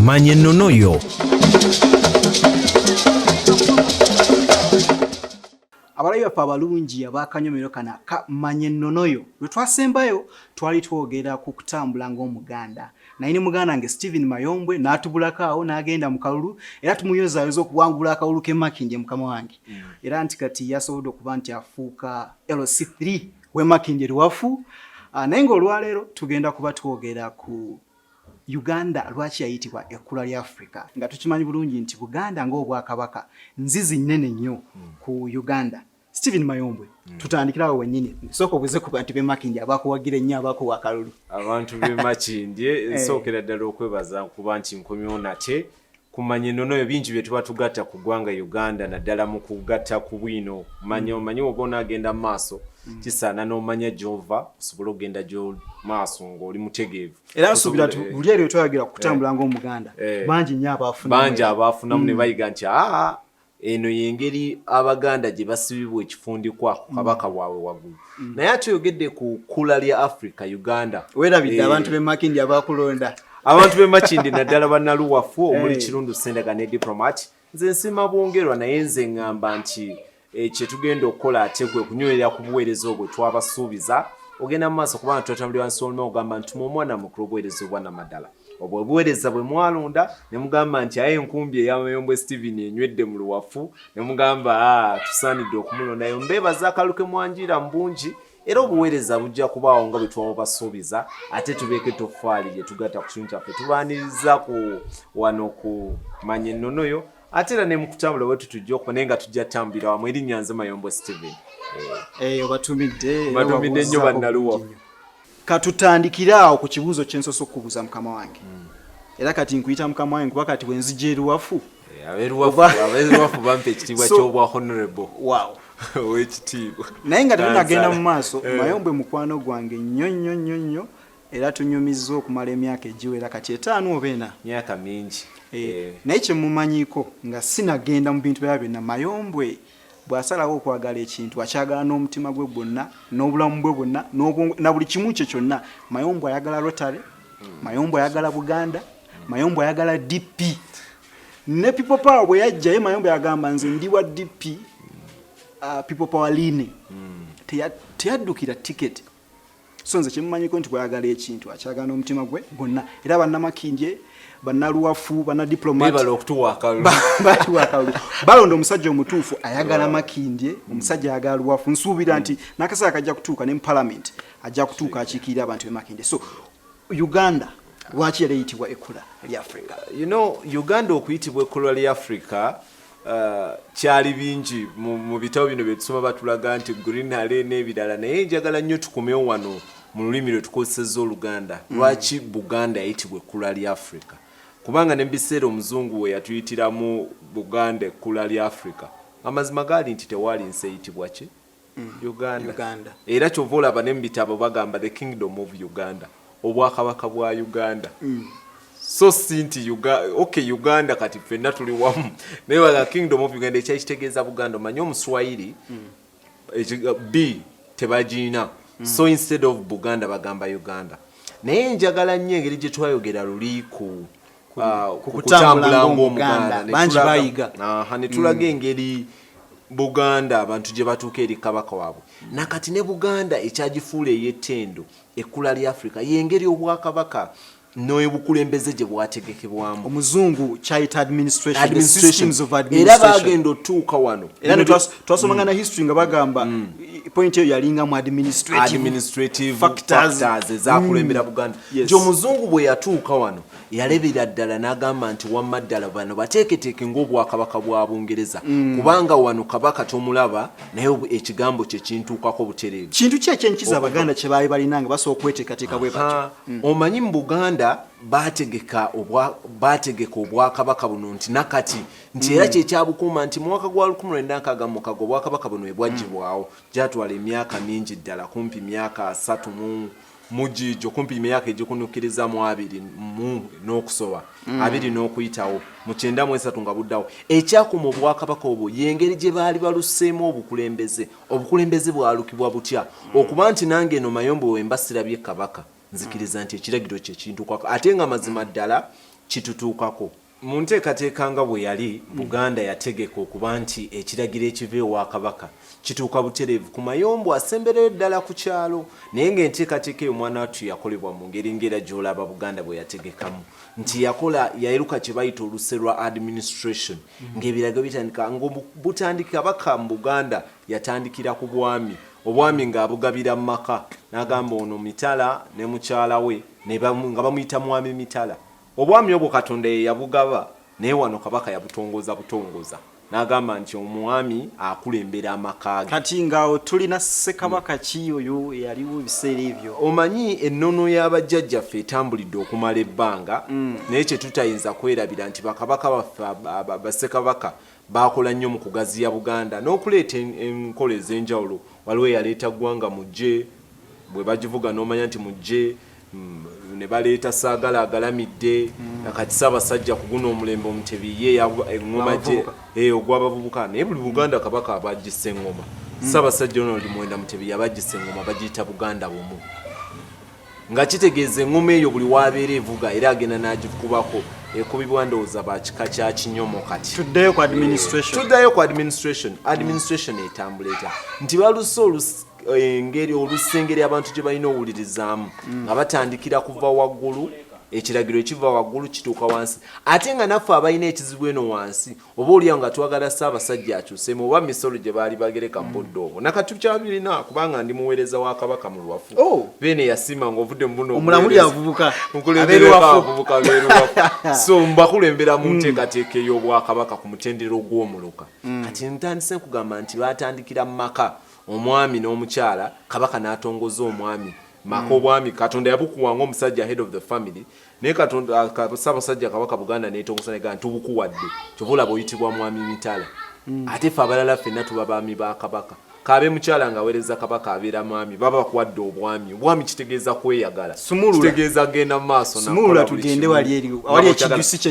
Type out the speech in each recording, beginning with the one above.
manye nnonoyo. Abalayi baffe abalungi abakanyomero kana manye nnonoyo lwe twasembayo twali twogera ku kutambula ng'omuganda naye ne muganda nge Steven Mayombwe n'atubulako awo n'agenda mu kalulu era tumuyozaayoza okuwangula akalulu ke Makindye mukama wange era nti kati yasobodde okuba nti afuuka LC3 we Makindye luwafu naye ng'olwaleero tugenda kuba twogera ku Uganda lwaki yayitibwa ekkula lya Africa nga tukimanyi bulungi nti Buganda ng'obwakabaka nzizi nnene nnyo ku Uganda. Steven Mayombwe tutandikirawo wennyini soko buze ku bantu be Makindye abakuwagira ennyo abakuwa akalulu. Abantu be Makindye nsookera ddala okwebaza kuba nti nkomyewo nate kumanya nnonoyo bingi bye tuba tugatta ku ggwanga Uganda naddala mu kugatta ku bwino manyi oba onaagenda mu maaso kisaana n'omanya gy'ova osobola okugenda gyo maaso ng'oli mutegeevu era nsuubira nti buli eri twayagira kutambula ng'omuganda bangi nnyo abaafunamu ne bayiga nti eno y'engeri abaganda gye basibibwa ekifundikwa ku kabaka bwabwe waggulu naye ate oyogedde ku kkula lya Africa Uganda weerabidde abantu be Makindye abakulonda abantu be Makindye naddala bannaluwafu omuli Kirundu Ssendaga ne Diplomat nze nsima bwongerwa naye nze ŋŋamba nti kye tugenda okukola ate kwe kunywerera ku buweereza obwo twabasuubiza ogenda mu maaso kubanga twatambulira wansi w'olumu ogamba nti omwana mukulu obuweereza obwannamaddala obwo obuweereza bwe mwalonda ne mugamba nti aye enkumbi eya Mayombwe Steven enywedde mu luwafu ne mugamba tusaanidde okumulondayo mbeebaza akaluke mwanjira mu bungi era obuweereza bujja kubaawo nga bwe twabasuubiza ate tubeeko ettoffaali lye tugatta ku kintu kyaffe tubaaniriza ku wano ku manye nnonoyo ate era ne mu kutambula bwe tujja okuba naye nga tujja tambulira wamu erinnya nze Mayombwe Steven. Obatumidde nnyo bannaluwafu. Katutandikiraawo ku kibuuzo kye nsoose okukubuuza mukama wange era kati nkuyita mukama wange kuba kati bwe nzija eruwafu abeeruwafu bampa ekitiibwa ky'obwa honorable ow'ekitiibwa naye nga tetunagenda mu maaso Mayombwe mukwano gwange nnyo era tunyumizza okumala emyaka egiwera kati 5 oba 4 myaka mingi naye kye mumanyiiko nga sinagenda mu bintu bya byonna Mayombwe bw'asalawo okwagala ekintu akyagala n'omutima gwe gwonna n'obulamu bwe bwonna na buli kimu kye kyonna. Mayombwe ayagala Rotary, Mayombwe ayagala Buganda, Mayombwe ayagala DP ne People Power bwe yajja ye Mayombwe yagamba nze ndi wa DP People Power line teyaddukira ticket so nze kyemumanyiko nti bw'ayagala ekintu akyagala n'omutima gwe gwonna era bannamakindye bannaluwafu bannadiplomat balonda omusajja omutuufu ayagala Makindye omusajja ayagala luwafu nsuubira nti n'akaseera kajja kutuuka ne mu parliament ajja kutuuka akiikirira abantu be Makindye. So Uganda lwaki yali eyitibwa ekkula lya Africa? Uganda okuyitibwa ekkula lya Africa kyali bingi mu bitabo bino bye tusoma batulaga nti Green Hale n'ebirala naye njagala nnyo tukomewo wano mu lulimi lwe tukozesezza Oluganda lwaki Buganda yayitibwa ekkula lya Africa kubanga ne biseera omuzungu we yatuyitiramu Buganda ekkula lya Africa amazima gaali nti tewaali nsi eyitibwa ki Uganda era kyova olaba ne mu bitabo bagamba the kingdom of Uganda obwakabaka bwa Uganda so si nti Uganda kati ffenna tuli wamu naye waga kingdom of Uganda ekyakitegeeza Buganda omanyi omuswayiri B tebagiina so instead of Buganda bagamba Uganda naye njagala nnyo engeri gye twayogera luli ku kutambula ng'omuganda bangi bayiga ne tulaga engeri Buganda abantu gye batuuka eri kabaka waabwe nakati ne Buganda ekyagifuula ey'ettendo ekkula lya Africa y'engeri obwakabaka n'obukulembeze gye bwategekebwamu omuzungu kyayita administration systems of era bagenda otuuka wano era twasomanga na history nga bagamba point eyo yalinga mu administrative factors ezakulembera Buganda gy'omuzungu bwe yatuuka wano yalebera ddala n'agamba nti wamma ddala bano bateeketeeke ng'obwakabaka bwa Bungereza kubanga wano kabaka tomulaba naye ekigambo kye kintuukako butereevu kintu ki ekyenkiza Abaganda kye baali balinanga basobola okweteekateeka bwe batyo omanyi mu Buganda bategeka obwakabaka buno nti nakati nti era kyekyabukuuma nti mu mwaka gwa 1960 obwakabaka buno ebwagibwawo gyatwala emyaka mingi ddala kumpi myaka 3 mujijo kumpi emyaka egikunukiriza mu 2 n'okusoba 2 n'okuyitawo mu 93 nga buddawo ekyakuma obwakabaka obwo y'engeri gye baali balusseemu obukulembeze bwalukibwa butya okuba nti nange eno Mayombwe we mbasirabye kabaka nzikiriza nti ekiragiro kye kintu kwako ate nga mazima ddala kitutuukako mu nteekateeka nga bwe yali Buganda yategeka okuba nti ekiragiro ekiva ewa Kabaka kituuka butereevu ku mayombo asembereyo ddala ku kyalo naye ng'enteekateeka eyo omwana wattu yakolebwa mu ngeri ng'era gy'olaba Buganda bwe yategekamu nti yayiruka kye bayita oluse lwa administration ng'ebiragiro bitandika butandika Kabaka mu Buganda yatandikira ku bwami obwami ng'abugabira mu maka n'agamba ono Mitala ne mukyala we nga bamuyita mwami Mitala obwami obwo Katonda ye yabugaba naye wano Kabaka yabutongoza n'agamba nti omwami akulembera amaka ge kati ngaawo tulina Ssekabaka ki oyo yaliwo ebiseera ebyo omanyi ennono y'abajjajjaffe etambulidde okumala ebbanga naye kye tutayinza kwerabira nti bakabaka baffe Bassekabaka bakola nnyo mu kugaziya Buganda n'okuleeta enkola ez'enjawulo waliwo eyaleeta ggwanga mujje bwe bagivuga n'omanya nti mujje ne baleeta Saagala agalamidde kati Ssaabasajja ku guno omulembe Omutebi ye engoma gye ogw'abavubuka naye buli Buganda Kabaka abagisa engoma Ssaabasajja ono oli Mwenda Mutebi yabagisa engoma bagiyita Buganda bumu nga kitegeeza engoma eyo buli wabeera evuga era agenda n'agikubako ekubibwa ndowooza bakika kya kinyomo kati tuddayo ku administration etambuleta nti baluse engeri olusengeri abantu gye balina owulirizaamu nga batandikira kuva waggulu ekiragiro ekiva waggulu kituuka wansi ate nga naffe abalina ekizibu eno wansi oba oliawo nga twagala Ssaabasajja akyuseemu oba misolo gye baali bagereka mpodde obwo nakatukyabirina kubanga ndi muweereza wa Kabaka mu lwafu beene yasima ng'ovudde mu buno omulamuli avubuka avubuka beeruwafu so mbakulembera mu nteekateeka ey'Obwakabaka ku mutendero gw'omuluka kati ntandise kugamba nti batandikira mu maka omwami n'omukyala Kabaka n'atongoza omwami maka obwami Katonda yabukuwanga omusajja head of the family naye Katonda Ssaabasajja Kabaka Buganda n'etongoza negamba tubukuwadde kyobula buyitibwa mwami Mitala ate ffe abalala ffenna tuba baami ba Kabaka kabe mukyala nga aweereza Kabaka abeera mwami baba bakuwadde obwami kitegeeza kweyagala kitegeeza genda mu maaso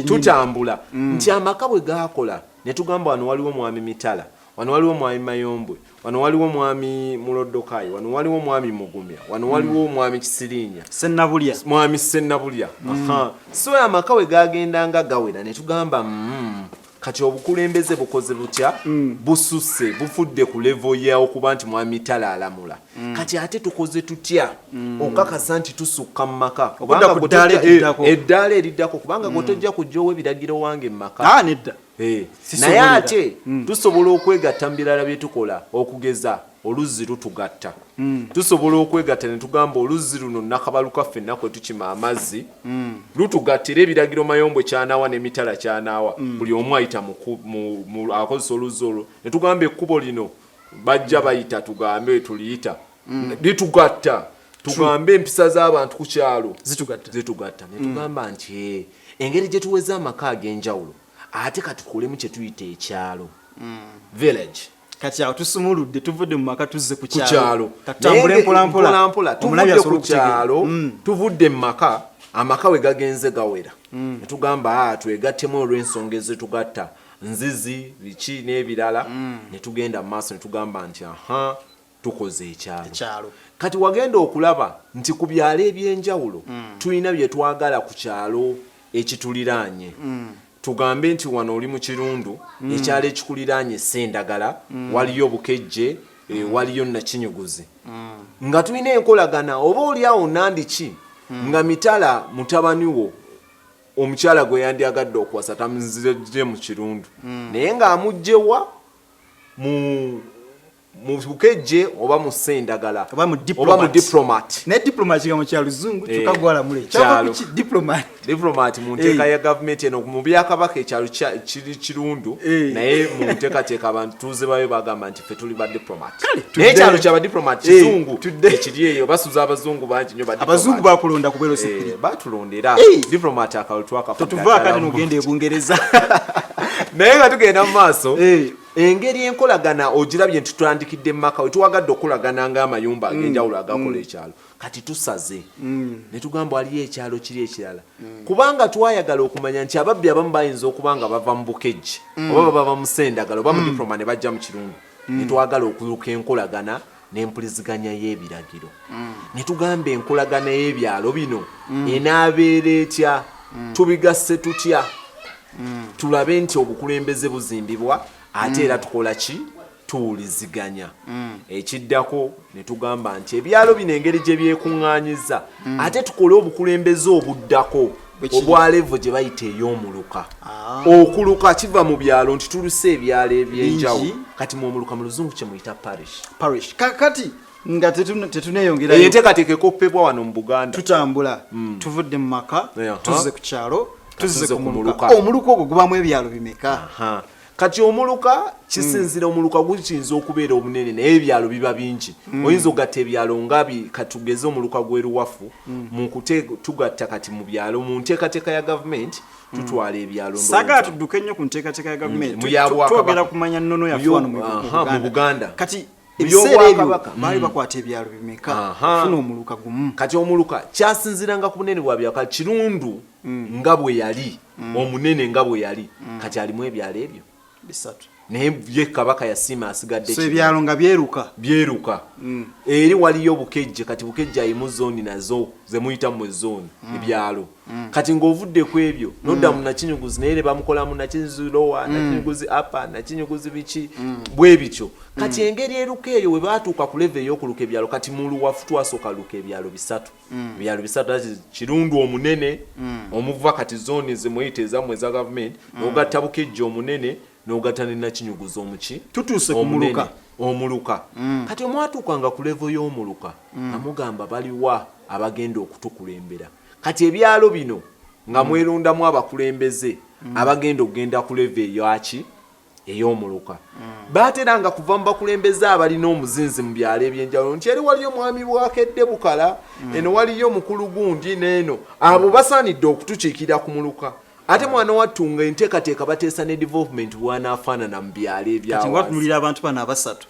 tutambula nti amaka bwe gaakola ne tugamba wano waliwo mwami Mitala wano waliwo mwami Mayombwe wano waliwo mwami Muloddokayi wano waliwo mwami Mugumya wano waliwo mwami Kisirinya mwami Sennabulya so amaka we gagendanga gawera ne tugamba kati obukulembeze bukoze butya bususse bufudde ku level ya okuba nti mwami Mitala alamula kati ate tukoze tutya okakasa nti tusukka mu maka kubanga eddaala eriddako kubanga gotojja kujja ebiragiro wange mu maka nedda naye ate tusobola okwegatta mu birala bye tukola okugeza oluzzi lutugatta tusobola okwegatta ne tugamba oluzzi luno Nakabaluka ffenna kwe tukima amazzi lutugattira ebiragiro Mayombwe kyanawa ne Mitala kyanawa buli omu ayita akozesa oluzzi olwo ne tugamba ekkubo lino bajja bayita tugambe tuliyita litugatta tugambe empisa z'abantu ku kyalo zitugatta ne tugamba nti engeri gye tuweza amaka ag'enjawulo ate katukolemu kye tuyita ekyalo village kati awo tusumuludde tuvudde mu maka tuzze ku kyalo tatambule mpolampola tuvudde ku kyalo tuvudde mu maka amaka we gagenze gawera ne tugamba twegattemu olw'ensonga ezitugatta nzizi biki n'ebirala ne tugenda mu maaso ne tugamba nti tukoze ekyalo kati wagenda okulaba nti ku byalo ebyenjawulo tulina bye twagala ku kyalo ekituliraanye tugambe nti wano oli mu Kirundu ekyalo ekikuliraanye Sendagala waliyo Bukejje waliyo Nakinyuguzi nga tulina enkolagana oba oliawo Nandiki nga Mitala mutabani wo omukyala gwe yandyagadde okuwasa tamuzije mu Kirundu naye ng'amugjewa mu Bukejje oba mu Sendagala oba mu diplomat ne diplomat nga mu kyalo zungu tukagwala mule kyalo diplomat mu nteeka ya government eno mu byakabaka ekyalo kiri Kirundu naye mu nteekateeka abantu tuze bayo bagamba nti ffe tuli ba diplomat naye ekyalo kyaba diplomat kizungu ekiri eyo basuza abazungu bangi nnyo abazungu bakulonda kubeera security batulondera diplomat akalu twakafa tutuvaaka n'ogenda e Bungereza naye nga tugenda mu maaso engeri enkolagana ogirabye nti tutandikidde mu maka we tuwagadde okulagana ng'amayumba ag'enjawulo agakola ekyalo kati tusaze ne tugamba waliyo ekyalo kiri ekirala kubanga twayagala okumanya nti ababbi abamu bayinza okuba nga bava mu Bukejje oba bava mu Sendagala oba mu diploma ne bajja mu Kirundu ne twagala okuluka enkolagana n'empuliziganya y'ebiragiro ne tugamba enkolagana y'ebyalo bino enaabeera etya tubigasse tutya tulabe nti obukulembeze buzimbibwa ate era tukola ki tuwuliziganya ekiddako ne tugamba nti ebyalo bino engeri gye byekuŋŋaanyiza ate tukole obukulembeze obuddako obwa levo gye bayita ey'omuluka okuluka kiva mu byalo nti tuluse ebyalo ebyenjawulo kati mu omuluka mu luzungu kye muyita parish kati nga tetuneyongera enteekateeka ekoppebwa wano mu Buganda tutambula tuvudde mu maka tuzze ku kyalo tuzze ku muluka omuluka ogwo gubamu ebyalo bimeka kati omuluka kisinzira omuluka gukiyinza okubeera omunene naye ebyalo biba bingi oyinza ogatta ebyalo nga katugeze omuluka gweruwafu tugatta kati mu byalo mu nteekateeka ya gavumenti tutwala ebyalo saagala tudduke nnyo ku nteekateeka ya gavumenti twogera kumanya nnono yaffe wano mu Buganda kati ebiseera ebyo baali bakwata ebyalo bimeka funa omuluka gumu kati omuluka kyasinziranga ku bunene bwa byalo kati kirundu nga bwe yali omunene nga bwe yali kati alimu ebyalo ebyo bisatu naye ye kabaka yasiima asigadde ebyalo nga byeruka eri waliyo bukejje kati bukejje ayimu zooni nazo zemuyita mu zooni ebyalo kati ng'ovudde ku ebyo nodda mu nakinyuguzi naye ne bamukola mu nakinyuguzi lowa nakinyuguzi apa nakinyuguzi biki bwe bityo kati engeri eruka eyo we baatuuka ku leve ey'okuluka ebyalo kati mu luwafu twasooka luka ebyalo bisatu kirundu omunene omuva kati zooni zemuyita ezammwe eza gavumenti n'ogatta bukejje omunene n'ogatta ne nakinyuguzi omuki tutuuse ku omuluka kati omwatuukanga ku levo y'omuluka amugamba baliwa abagenda okutukulembera kati ebyalo bino nga mwerundamu abakulembeze abagenda okugenda ku levo eyaki ey'omuluka baateranga kuva mu bakulembeze abalina omuzinzi mu byalo ebyenjawulo nti eri waliyo mwami bwakedde bukala eno waliyo mukulu gundi n'eno abo basaanidde okutukiikira ku muluka ate mwana wattunga enteekateeka bateesa ne development bwanaafaanana mu byalo ebyawansi watunulira abantu bano abasatu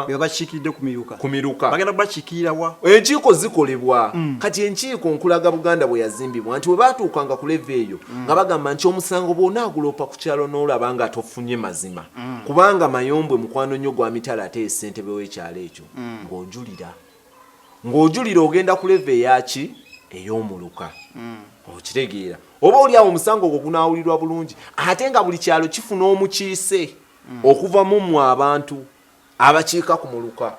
beba bakiikiridde ku miruka bagenda kubakiikirira wa enkiiko zikolebwa kati enkiiko nkulaga Buganda bwe yazimbibwa nti we baatuukanga ku leve eyo nga bagamba nti omusango bw'onaagulopa ku kyalo n'olaba nga tofunye mazima kubanga Mayombwe mukwano nnyo gwa mitala ate ssentebe w'ekyalo ekyo ng'ojulira ogenda ku leve eyaki ey'omuluka okitegeera oba oli awo omusango ogwo gunaawulirwa bulungi ate nga buli kyalo kifuna omukiise okuva mu abantu abakiika ku muluka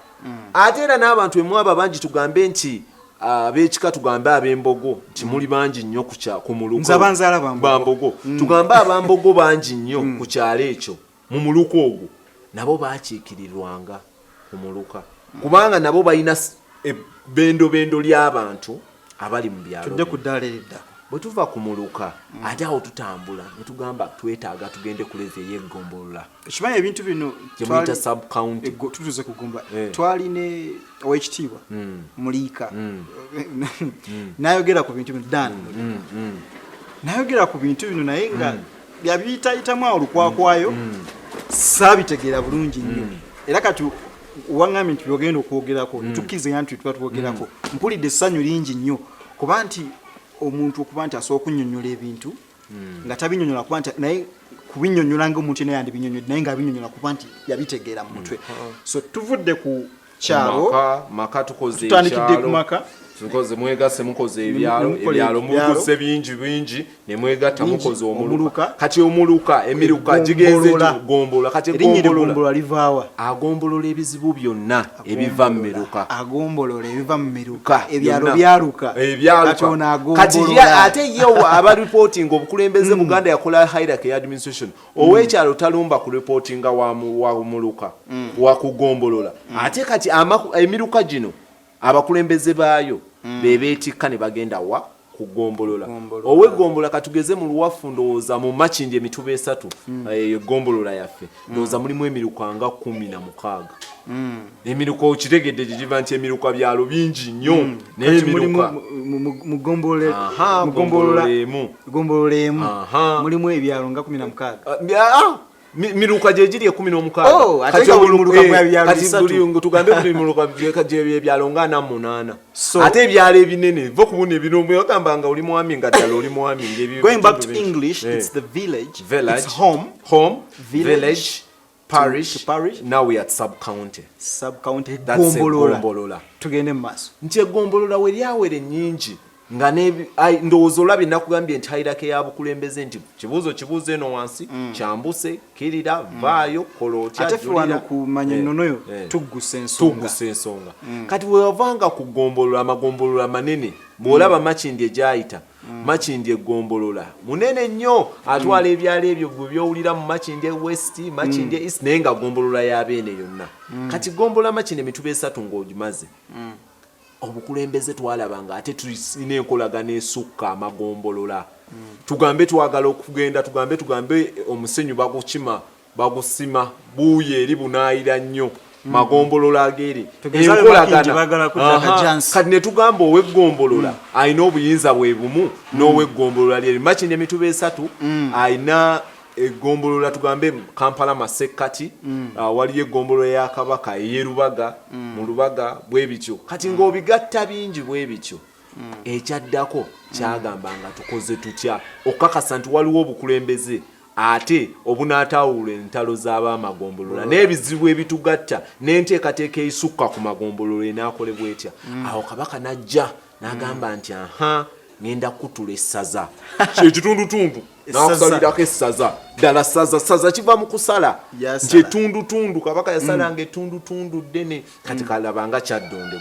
ate era n'abantu emwaba bangi tugambe nti ab'ekika tugambe ab'embogo nti muli bangi nnyo ku muluka bambogo tugambe abambogo bangi nnyo ku kyalo ekyo mu muluka ogwo nabo baakiikirirwanga ku muluka kubanga nabo balina bendo ly'abantu abali mu byalo tudde ku ddaala eridda bwe tuva ku muluka ate awo tutambula ne tugamba twetaaga tugende ku leve ey'eggombolola ekimanyi ebintu bino gyemuyita subcounty tutuze kugomba twali ne owekitiibwa muliika n'ayogera ku bintu bino n'ayogera ku bintu bino naye nga yabiyitayitamu awo lukwakwayo saabitegeera bulungi nnyo era kati waŋŋambye nti byogenda okwogerako tukkiriza nti tuba twogerako mpulidde essanyu lingi nnyo kuba nti omuntu okuba nti asobola okunnyonnyola ebintu nga tabinyonnyola kuba nti naye kubinyonnyola ng'omuntu naye yandibinyonnyodde naye ng'abinyonnyola kuba nti yabitegeera mu mutwe so tuvudde ku kyalo maka tutandikidde ku maka tukoze mwegasse mukoze ebyalo mukoze bingi ne mwegatta mukoze omuluka kati omuluka emiruka gigenze gombola kati gombola livaawa agombolola ebizibu byonna ebiva mu miruka agombolola ebiva mu miruka ebyalo byaluka kati ate ye aba reporting obukulembeze Buganda yakola hierarchy administration ow'ekyalo talumba ku reportinga wa muluka wa kugombolola ate kati emiruka gino abakulembeze baayo bebeetikka ne bagenda wa kugombolola ow'eggombola katugeze mu luwafu ndowooza mu makindi emituba esatu egombolola yaffe ndowooza mulimu emiruka nga 16 emiruka okitegedde gigiva nti emiruka byalo bingi nnyo naye emiruka mugombolola emu mulimu ebyalo nga 16 miruka gye giri 16 kati tugambe buli muluka ebyalo nga 48 ate ebyalo ebinene vo ku bune bino ogambanga oli mwami nga ddala oli mwami going back to English it's the village it's home village parish now we are at subcounty gombolola tugende mu maaso nti egombolola we lyawere nnyingi nga ndowooza olabye nakugambye nti hayirake ya bukulembeze nti kibuuzo eno wansi kyambuse kirira vaayo kola otya ate wano kumanya ennonoyo tugguse ensonga kati wewavanga ku gombolola amagombolola manene bw'olaba makindi egyayita makindi egombolola munene nnyo atwala ebyalo ebyo bwe byowulira mu makindi west makindi east naye nga gombolola y'abeene yonna kati gombolola makindi emituba 3 ng'ogimaze obukulembeze twalaba nga ate tulina enkolagana esukka amagombolola tugambe twagala okugenda tugambe omusenyu bagukima bagusima buuye eri bunaayira nnyo magombolola ageri kati ne tugamba ow'eggombolola alina obuyinza bwe bumu n'ow'eggombolola lyeri makindi emituba 3 alina egombolola tugambe Kampala Masekati waliyo egombolola ya Kabaka eyerubaga mu Lubaga bwe bityo kati ng'obigatta bingi bwe bityo ekyaddako kyagambanga tukoze tutya okakasa nti waliwo obukulembeze ate obunaatawula entalo z'abamagombolola n'ebizibu ebitugatta n'enteekateeka eyisukka ku magombolola enaakolebwa etya awo Kabaka najja n'agamba nti ngenda kutula essaza kyekitundutundu nakusalirako essaza ddala saza kiva mu kusala nti etundutundu Kabaka yasalanga etundutundu ddene kati kalabanga Kyaddondo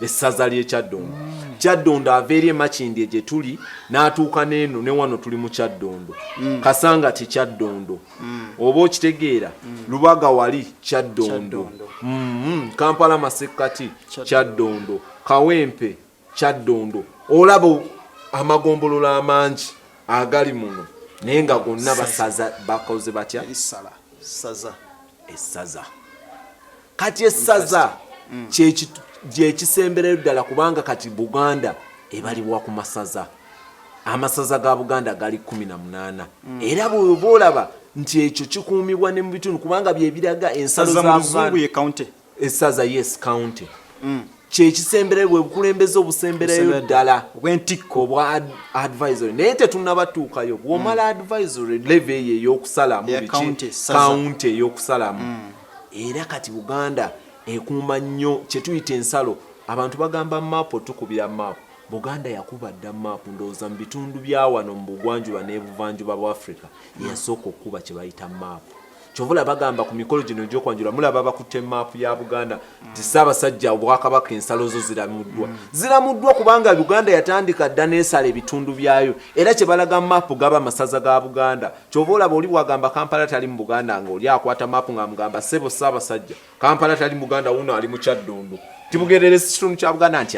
essaza ly'Ekyaddondo Kyaddondo ava eri emakindi egye tuli n'atuuka n'eno ne wano tuli mu Kyaddondo Kasanga ti Kyaddondo oba okitegeera Lubaga wali Kyaddondo Kampala Masekati Kyaddondo Kawempe Kyaddondo olabo amagombolola amangi agali muno naye nga gonna basaza bakoze batya essaza kati essaza kyekisemberayo ddala kubanga kati Buganda ebalibwa ku masaza amasaza ga Buganda gali 18 era bw'oba olaba nti ekyo kikuumibwa ne mu bitundu kubanga byebiraga ensalo za Buganda essaza yes county kyekisemberayo bwe bukulembeze obusemberayo ddala obwentikko obwa advisory naye tetunnabatuukayo bw'omala advisory level eyo ey'okusalamu county ey'okusalamu era kati Buganda ekuuma nnyo kye tuyita ensalo abantu bagamba maapu tukubira maapu Buganda yakuba dda maapu ndowooza mu bitundu bya wano mu bugwanjuba n'ebuvanjuba bwa Africa yasooka okuba kye bayita maapu kyovula bagamba ku mikolo gino egy'okwanjula mulaba bakutte maapu ya Buganda nti Ssaabasajja Obwakabaka ensalo zo ziramuddwa kubanga Uganda yatandika dda n'esala ebitundu byayo era kye balaga maapu gaba amasaza ga Buganda kyova olaba oli bwagamba Kampala tali mu Buganda ng'oli akwata maapu ng'amugamba ssebo Ssaabasajja Kampala tali mu Buganda wuno ali mu Kyaddondo tibugerere kitundu kya Buganda nti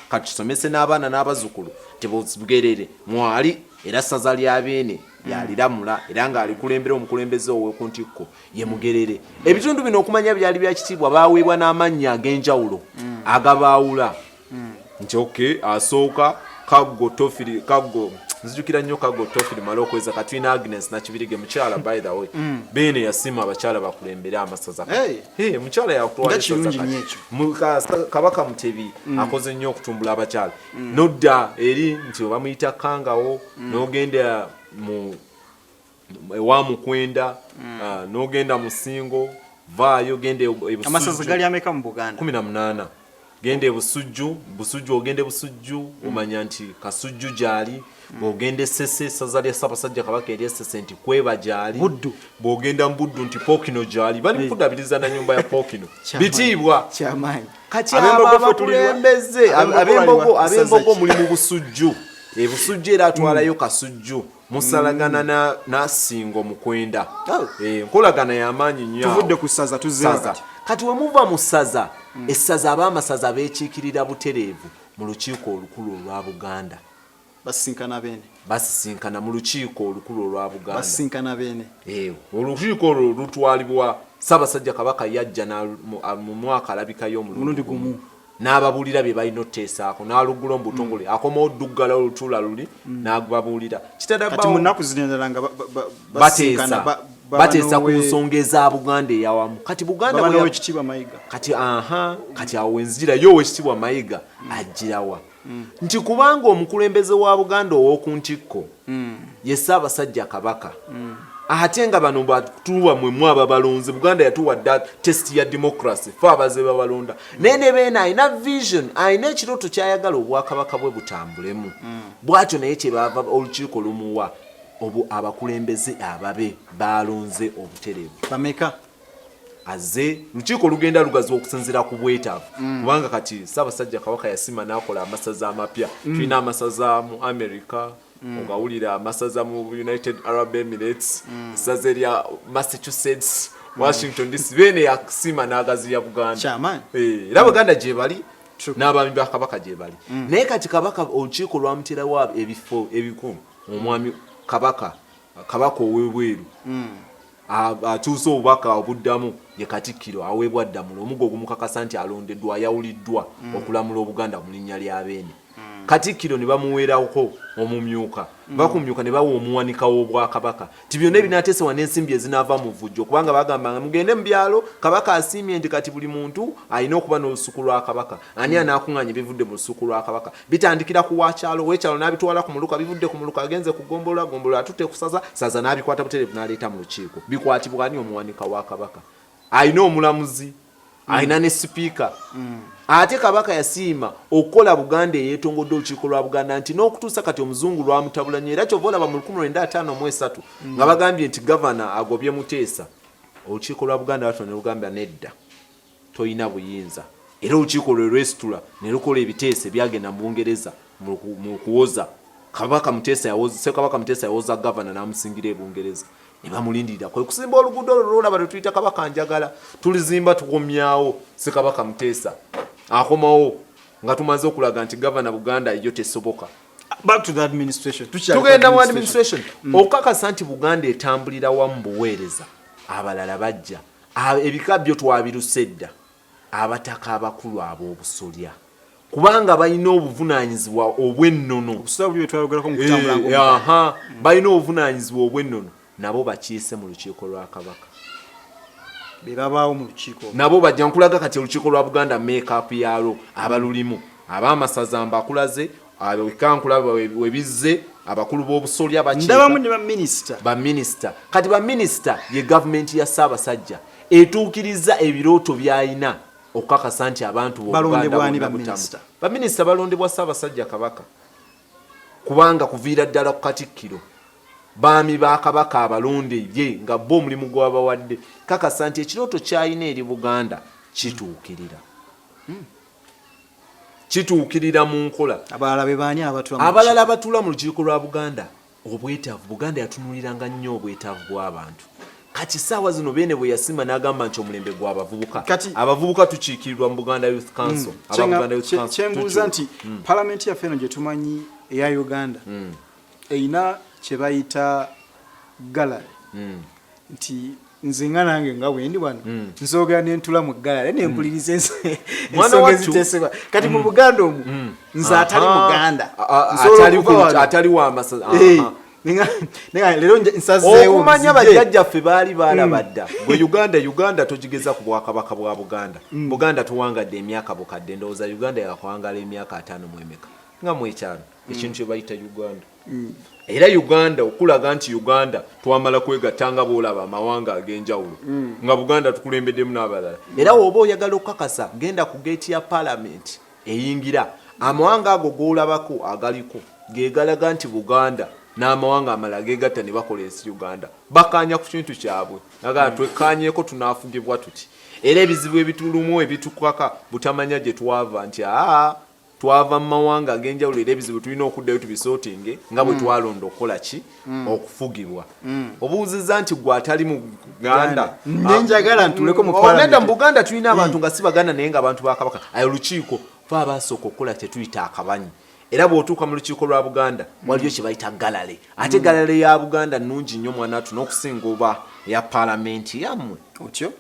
katusomese n'abaana n'abazzukulu tibugerere mwali era ssaza ly'abeene yaliramula era ng'alikulembera omukulembeze ow'okuntikko ye Mugerere ebitundu bino okumanya byali bya kitiibwa baaweebwa n'amannya ag'enjawulo agabaawula nti asooka Kaggo Tofiri Kaggo nzijukira nnyo Kaggo Tofiri mala okweza Katrina Agnes Nakibirige mukyala by the way beene yasima abakyala bakulembera amasaza mukyala yakutwala Kabaka Mutebi akoze nnyo okutumbula abakyala nodda eri nti bamuyita Kangawo n'ogenda mu ewa Mukwenda n'ogenda Musingo vaayo gende ebusuju amasaza gali ameka mu Buganda 18 gende busujju ogende busujju omanya nti kasujju jali bogende sese saza lya Ssaabasajja Kabaka eri sese nti kweba jali bogenda mbuddu nti Pokino jali bali kudabiriza na nyumba ya Pokino bitibwa kyamaanyi kati abakulembeze abembogo muli mu busujju ebusujju era atwalayo kasujju musalagana nasingo Mukwenda nkolagana y'amaanyi nnyo tuvudde ku ssaza tuzza kati we muva mu ssaza essaza ab'amasaza beekiikirira butereevu mu lukiiko olukulu olwa Buganda basisinkana mu lukiiko olukulu olwa Buganda olukiiko olwo lutwalibwa Ssaabasajja Kabaka yajja mu mwaka alabikayo omulundi gumu n'ababuulira bye balina oteesaako n'alugula mu butongole akomawo oduggala olutuula luli n'ababuulira kati mu nnaku zino endala nga bateesa ku nsonga eza Buganda eyawamu kati Buganda w'ekitiibwa Mayiga kati awo wenzirayo ow'ekitiibwa Mayiga ajjirawa nti kubanga omukulembeze wa Buganda ow'okuntikko ye Ssaabasajja Kabaka ate nga bano batuwa mwe mwaba balonze Buganda yatuwa test ya democracy fa abaze babalonda nene bena ina vision aina ekiroto kyayagala obwakabaka bwe butambulemu bwatyo naye kye bava olukiiko lumuwa obu abakulembeze ababe balonze obuterevu bameka aze lukiiko lugenda lugazi okusinzira ku bwetaavu kubanga kati Ssaabasajja Kabaka yasima n'akola amasaza amapya tulina amasaza mu America ogawulira amasaza mu United Arab Emirates saze lya Massachusetts Washington DC bene yakusima n'agaziya Buganda era Buganda gye bali n'abaami ba Kabaka gye bali naye kati Kabaka olukiiko lwamutera wa ebifo ebikulu omwami Kabaka ow'ebweru atuuse obubaka obuddamu ye Katikkiro aweebwa Ddamula omugo ogumukakasa nti alondeddwa ayawuliddwa okulamula Obuganda mu linnya lya Beene Katikkiro ne bamuweerako omumyuka bakumyuka ne bawa omuwanika w'Obwakabaka ti byonna ebinaateesebwa n'ensimbi ezinaava mu vujjo kubanga bagambanga mugende mu byalo Kabaka asiimye nti kati buli muntu alina okuba n'olusuku lwa Kabaka ani anaakuŋŋaanya ebivudde mu lusuku lwa Kabaka bitandikira ku wakyalo w'ekyalo n'abitwala ku muluka bivudde ku muluka agenze ku ggombolola atutte ku saza n'abikwata butereevu n'aleeta mu lukiiko bikwatibwa ani omuwanika wa Kabaka alina omulamuzi alina ne sipiika ate Kabaka yasiima okukola Buganda eyeetongodde olukiiko lwa Buganda nti n'okutuusa kati omuzungu lwamutabulanye era kyova olaba mu 1953 nga bagambye nti gavana agobye Muteesa olukiiko lwa Buganda bato ne lugambya nedda toyina buyinza era olukiiko lwe lwesitula ne lukola ebiteeso ebyagenda mu Bungereza mu kuwoza Kabaka Muteesa yawoza gavana n'amusingira e Bungereza ne bamulindirira kwe kusimba oluguudo olulaba lwetuyita Kabaka Njagala tulizimba tukomyawo si Kabaka Muteesa akomawo nga tumaze okulaga nti gavana Buganda iyo tesoboka back to the administration tugenda mu administration okakasa nti Buganda etambulira wamu buweereza abalala bajja ebika byo twabirusedda abataka abakulu ab'obusolya kubanga balina obuvunaanyizibwa obw'ennono balina obuvunaanyizibwa obw'ennono nabo bakiise mu lukiiko lwa Kabaka bebabaawo mu lukiiko nabo bajja nkulaga kati olukiiko lwa Buganda make-up yalo abalulimu ab'amasaza mbakulaze abikankula webizze abakulu b'obusolya ndabamu ne baminisita kati baminisita ye gavumenti ya Ssaabasajja etuukiriza ebirooto by'ayina okukakasa nti abantu baminisita balondebwa Ssaabasajja Kabaka kubanga kuviira ddala ku Katikkiro baami ba Kabaka abalonde ye nga bo omulimu gw'abawadde kakasa nti ekirooto kyayina eri Buganda kituukirira mu nkola abalala abatuula mu lukiiko lwa Buganda obwetaavu Buganda yatunuliranga nnyo obwetaavu bw'abantu kati saawa zino bene bwe yasima n'agamba nti omulembe gw'abavubuka abavubuka tukiikirirwa mu Buganda Youth Council kyembuuza nti palamenti yaffe eno gye tumanyi eya Uganda eyina kye bayita gallery nti nze nga nange nga bwendi wano nsoogera n'entula mu gallery n'empuliriza ensonga eziteesebwa kati mu Buganda omwo nze atali Muganda atali w'amasaza lero nsazeewo okumanya bajjajjaffe baali baalabadda bwe Uganda togigeza ku Bwakabaka bwa Buganda Buganda tuwangadde emyaka bukadde ndowooza Uganda yakwangala emyaka 5 mu emeka nga mu ekyalo ekintu kye bayita Uganda era Uganda okulaga nti Uganda twamala kwegattanga boolaba amawanga ag'enjawulo nga Buganda tukulembeddemu n'abalala era woba oyagala okukakasa genda ku geeti ya Parliament eyingira amawanga ago g'olabako agaliko geegalaga nti Buganda n'amawanga amalala geegatta ne bakola ensi Uganda bakaanya ku kintu kyabwe nagala twekkaanyeeko tunaafugibwa tuti era ebizibu ebitulumu ebitukaka butamanya gye twava nti twava mu mawanga ag'enjawulo era ebizibu tulina okuddayo tubisootinge nga bwe twalonda okukola ki okufugibwa obuuziza nti gwe atali mu Buganda nenjagala ntuleko mu Parliament mu Buganda tulina abantu nga si Baganda naye nga abantu ba Kabaka ayo lukiiko fa abasooka okukola tetuyita akabanyi era bw'otuuka mu lukiiko lwa Buganda waliyo kye bayita galale ate galale ya Buganda nnungi nnyo mwanatu n'okusinga oba ya palamenti yammwe otyo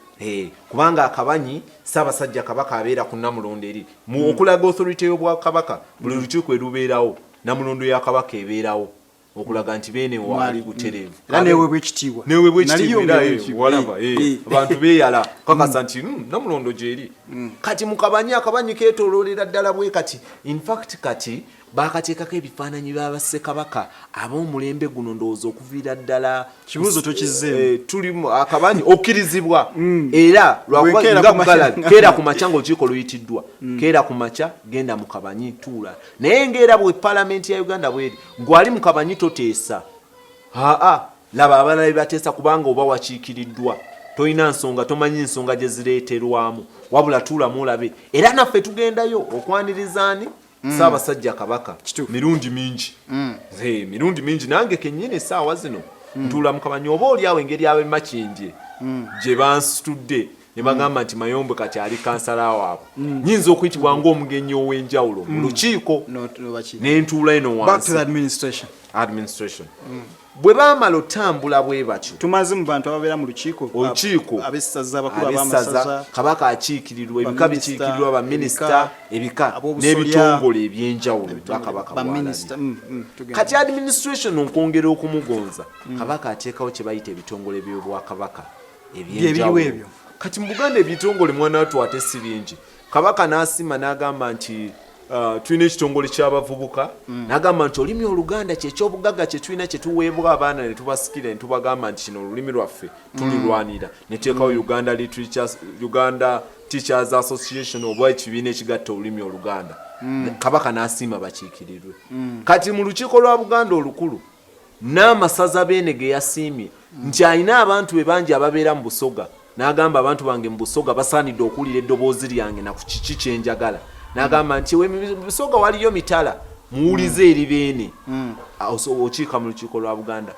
kubanga akabanyi Ssaabasajja Kabaka abeera ku Namulondo eri mu okulaga authority y'Obwakabaka buli lukiiko erubeerawo Namulondo ya Kabaka ebeerawo okulaga nti bene wali butereevu era neweebwa ekitiibwa walaba abantu beeyala kakasa nti Namulondo gyeri kati mu akabanyi keetooloolera ddala bwe kati in fact kati bakateekako ebifaananyi by'abassekabaka ab'omulembe guno ndowooza okuviira ddala kibuuzo tokizzeemu tuli akabanyi okkirizibwa era lwakubanga keera ku makya ng'olukiiko luyitiddwa keera ku makya genda mu kabanyi tuula naye ng'era bwe paalamenti ya Uganda bweri gwali mu kabanyi toteesa laba abalala bateesa kubanga oba wakiikiriddwa toyina nsonga tomanyi nsonga gye zireeterwamu wabula tuulamu olabe era naffe tugendayo okwanirizaani Ssaabasajja Kabaka mirundi mingi mirundi mingi nange kennyini essaawa zino ntuula mu kabanyi oba oliawo engeri ab'emakindye gye bansitudde ne bagamba nti Mayombe kati ali kansala waabwe nyinza okuyitibwa ng'omugenyi ow'enjawulo mu lukiiko n'entuula eno wansi administration bwe baamala otambula bwe batyo tumaze mu bantu ababeera mu lukiiko abessaza abakulu ab'amasaza Kabaka akiikirirwa ebika bikiikirirwa baminisita ebika n'ebitongole ebyenjawulo Kabaka kati administration okwongera okumugonza Kabaka ateekawo kye bayita ebitongole by'Obwakabaka ebyenjawulo kati mu Buganda ebitongole mwana watu ate si bingi Kabaka n'asima n'agamba nti tulina ekitongole ky'abavubuka n'agamba nti olulimi Oluganda kyekyobugagga kye tulina kye tuweebwa abaana ne tubasikira ne tubagamba nti kino olulimi lwaffe tululwanira ne teekawo Uganda Teachers Association oba ekibiina ekigatta olulimi Oluganda Kabaka n'asiima bakiikirirwe kati mu lukiiko lwa Buganda olukulu n'amasaza beene ge yasiimye nti alina abantu be bangi ababeera mu Busoga n'agamba abantu bange mu Busoga basaanidde okuwulira eddoboozi lyange na ku kiki kye njagala n'agamba nti Busoga waliyo mitala muwulize eri beene okiika mu lukiiko lwa Buganda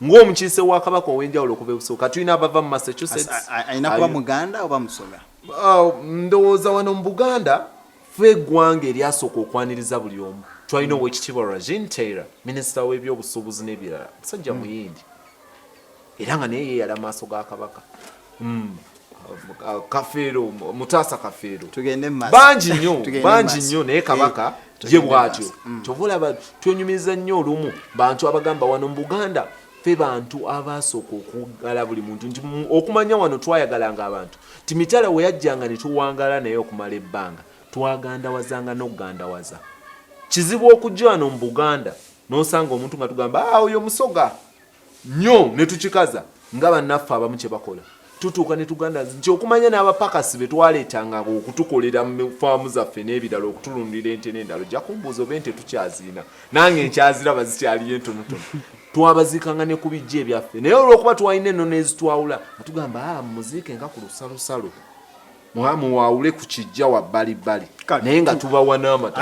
ng'omukiise wa Kabaka ow'enjawulo okuva e Busoga tulina abava mu Massachusetts alina kuba Muganda oba Musoga ndowooza wano mu Buganda ffe eggwanga eryasooka okwaniriza buli omu twalina Oweekitiibwa Regine Taylor minisita w'ebyobusuubuzi n'ebirala musajja muyindi era nga naye yeeyala maaso ga Kabaka Kafeero Mutaasa Kafeero bangi nnyo naye Kabaka ye bw'atyo kyova olaba twenyumiriza nnyo olumu bantu abagamba wano mu Buganda ffe bantu abaasooka okuwagala buli muntu nti okumanya wano twayagalanga abantu ti mitala we yajjanga ne tuwangala naye okumala ebbanga twagandawazanga n'okugandawaza kizibu okujja wano mu Buganda n'osanga omuntu nga tugamba oyo Musoga nnyo ne tukikaza nga bannaffe abamu kye bakola tutuuka ne tuganda nti okumanya n'abapakasi be twaleetanga okutukolera mu faamu zaffe n'ebirala okutulundira ente n'endala ojja kumbuuza oba ente tukyaziina nange nkyaziraba zikyaliyo entonotono twabazikanga ne ku bijja ebyaffe naye olw'okuba twalina ennono ezitwawula nga tugamba muziike nga ku lusalosalo muwaawule ku kijja wabbalibbali naye nga tubawa n'amata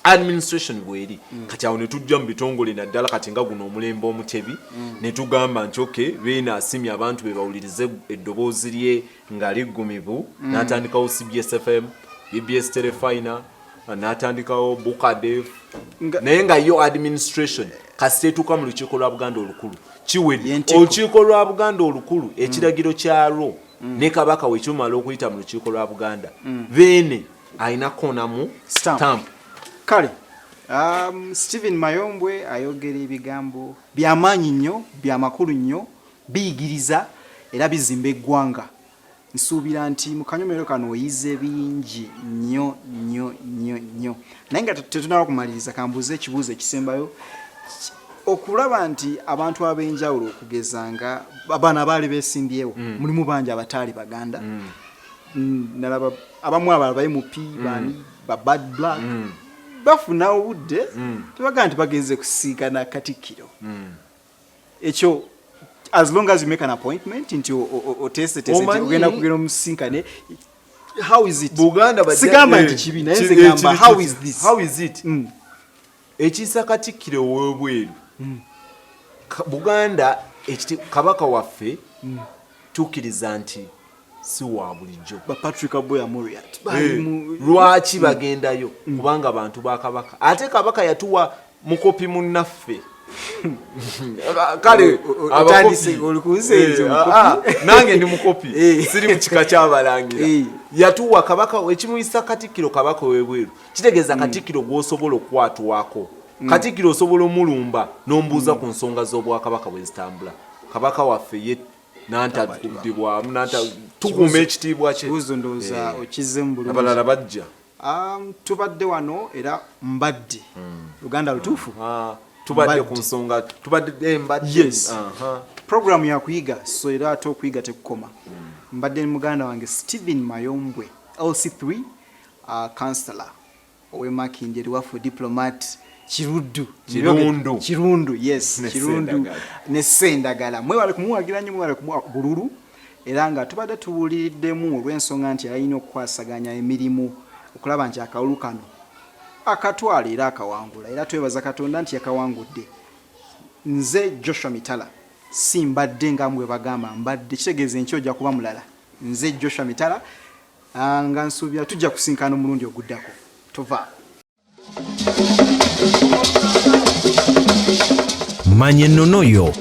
administration bweri kati awo ne tujja mu bitongole naddala kati nga guno omulembe omutebi ne tugamba nti beene asimye abantu be bawulirize eddoboozi lye nga liggumivu n'atandikawo CBS FM BBS Telefina n'atandikawo Bukadef naye nga yo administration kasi tetuuka mu lukiiko lwa Buganda olukulu kiwedde olukiiko lwa Buganda olukulu ekiragiro kyalwo ne Kabaka we kimala okuyita mu lukiiko lwa Buganda beene alina konamu stamp kale Stephen Mayombwe ayogera ebigambo by'amaanyi nnyo by'amakulu nnyo biyigiriza era bizimba eggwanga nsuubira nti mu kanyomero kano oyize bingi nnyo naye nga tetunaba kumaliriza kambuuza ekibuuzo ekisembayo okulaba nti abantu ab'enjawulo okugezanga abaana abaali beesimbyewo mulimu bangi abataali Baganda nalaba abamu abalala ba MP bani ba Bad Black bafuna obudde tebagaa nti bagenze kusinkana Katikkiro ekyo as long as you make an appointment nti oteste ogenda kugenda omusinkane how is it Buganda sigamba nti kibi naye nze gamba how is it ekisa Katikkiro w'obweru Buganda Kabaka waffe tukkiriza nti si wa bulijjo Patrick Aboya Muriat lwaki bagendayo kubanga abantu ba Kabaka ate Kabaka yatuwa mukopi munnaffe kale atandise olukunze nange ndi mukopi siri mu kika ky'abalangira yatuwa Kabaka ekimuyisa Katikkiro Kabaka w'ebweru kitegeeza Katikkiro gw'osobola okukwatwako Katikkiro osobola omulumba n'ombuuza ku nsonga z'Obwakabaka bwe zitambula Kabaka waffe ye nantadibwa tukuuma ekitiibwa kye uzo ndoza okize mu bulungi abalala bajja Tubadde wano era mbadde. Uganda lutuufu. Tubadde ku nsonga tubadde mbadde. Yes. Program ya kuyiga so era ate okuyiga tekukoma. Mbadde muganda wange Stephen Mayombwe LC3 counselor owe Makindye wafu diplomat Kirundu yes Kirundu ne Sendagala mwewale kumuwagira nnyo mwewale bululu era nga tubadde tuwuliriddemu olw'ensonga nti alina okukwasaganya emirimu okulaba nti akawulu kano akatwala era akawangula era twebaza Katonda nti yakawangudde. Nze Joshua Mitala simbadde nga mwe bagamba mbadde kitegeeze nti ojja kuba mulala. Nze Joshua Mitala nga nsuubira tujja kusinkana omulundi oguddako. Tova. Manye nnono yo